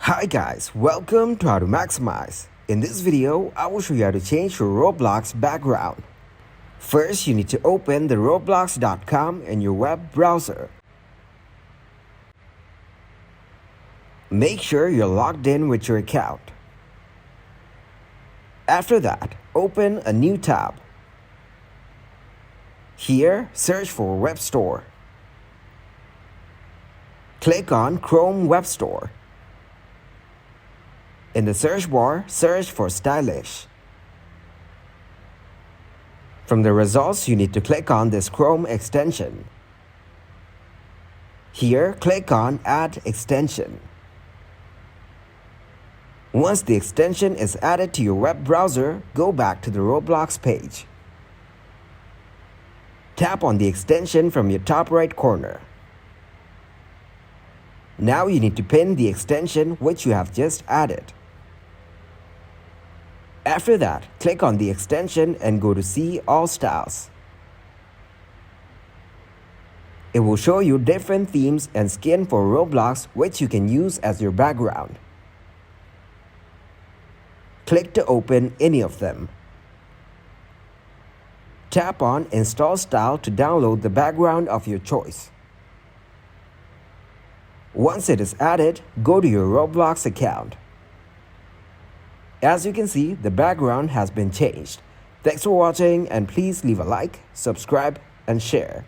Hi guys, welcome to How to Maximize. In this video, I will show you how to change your Roblox background. First, you need to open the roblox.com in your web browser. Make sure you're logged in with your account. After that, open a new tab. Here, search for Web Store. Click on Chrome Web Store. In the search bar, search for stylish. From the results, you need to click on this Chrome extension. Here, click on Add Extension. Once the extension is added to your web browser, go back to the Roblox page. Tap on the extension from your top right corner. Now you need to pin the extension which you have just added. After that, click on the extension and go to See All Styles. It will show you different themes and skin for Roblox which you can use as your background. Click to open any of them. Tap on Install Style to download the background of your choice. Once it is added, go to your Roblox account. As you can see, the background has been changed. Thanks for watching and please leave a like, subscribe and share.